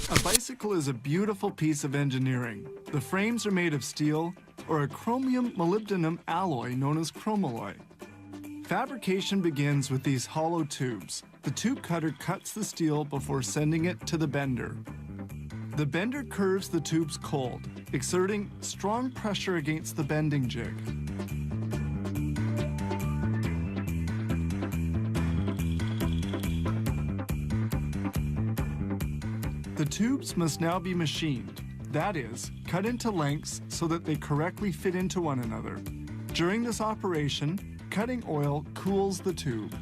A bicycle is a beautiful piece of engineering. The frames are made of steel or a chromium molybdenum alloy known as chromalloy. Fabrication begins with these hollow tubes. The tube cutter cuts the steel before sending it to the bender. The bender curves the tubes cold, exerting strong pressure against the bending jig. The tubes must now be machined, that is, cut into lengths so that they correctly fit into one another. During this operation, cutting oil cools the tube.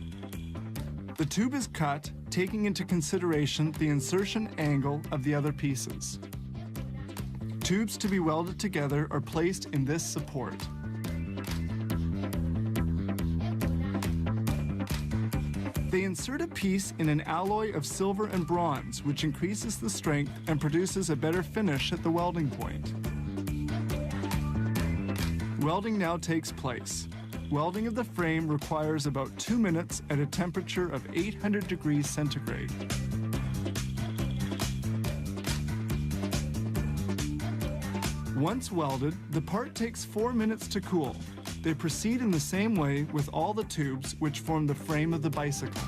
The tube is cut, taking into consideration the insertion angle of the other pieces. Tubes to be welded together are placed in this support. They insert a piece in an alloy of silver and bronze, which increases the strength and produces a better finish at the welding point. Welding now takes place. Welding of the frame requires about 2 minutes at a temperature of 800 degrees centigrade. Once welded, the part takes 4 minutes to cool. They proceed in the same way with all the tubes which form the frame of the bicycle.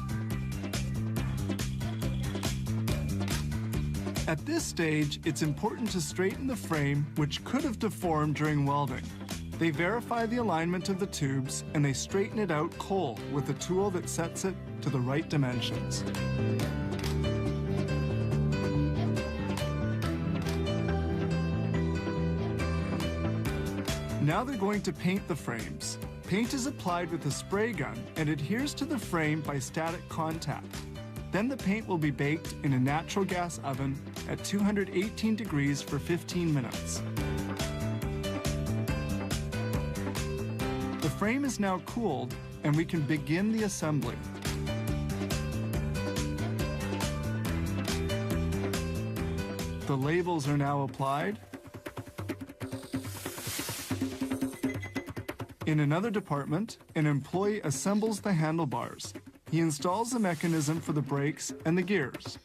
At this stage, it's important to straighten the frame, which could have deformed during welding. They verify the alignment of the tubes and they straighten it out cold with a tool that sets it to the right dimensions. Now they're going to paint the frames. Paint is applied with a spray gun and adheres to the frame by static contact. Then the paint will be baked in a natural gas oven at 218 degrees for 15 minutes. The frame is now cooled and we can begin the assembly. The labels are now applied. In another department, an employee assembles the handlebars. He installs the mechanism for the brakes and the gears.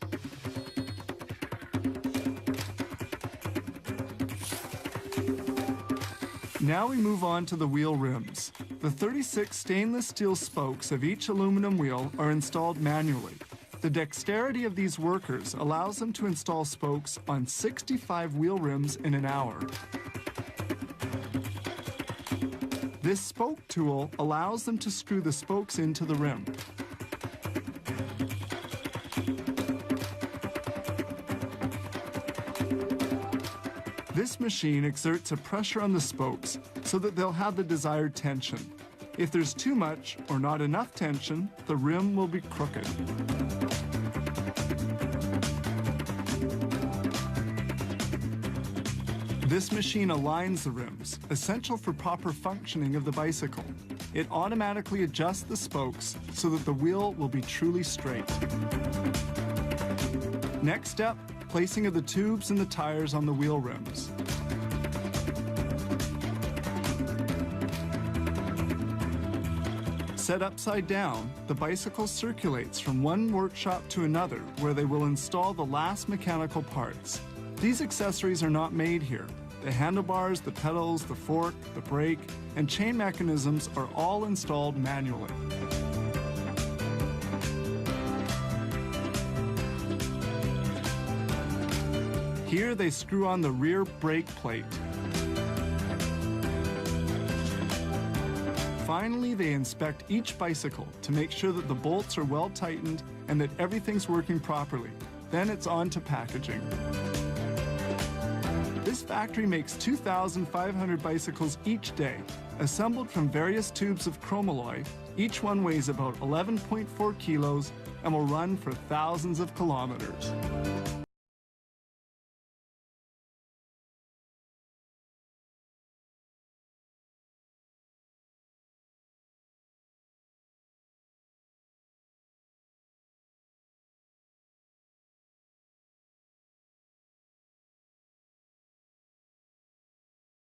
Now we move on to the wheel rims. The 36 stainless steel spokes of each aluminum wheel are installed manually. The dexterity of these workers allows them to install spokes on 65 wheel rims in an hour. This spoke tool allows them to screw the spokes into the rim. This machine exerts a pressure on the spokes so that they'll have the desired tension. If there's too much or not enough tension, the rim will be crooked. This machine aligns the rims, essential for proper functioning of the bicycle. It automatically adjusts the spokes so that the wheel will be truly straight. Next step, placing of the tubes and the tires on the wheel rims. Set upside down, the bicycle circulates from one workshop to another where they will install the last mechanical parts. These accessories are not made here. The handlebars, the pedals, the fork, the brake, and chain mechanisms are all installed manually. Here they screw on the rear brake plate. Finally, they inspect each bicycle to make sure that the bolts are well tightened and that everything's working properly. Then it's on to packaging. This factory makes 2,500 bicycles each day, assembled from various tubes of chromalloy. Each one weighs about 11.4 kilos and will run for thousands of kilometers.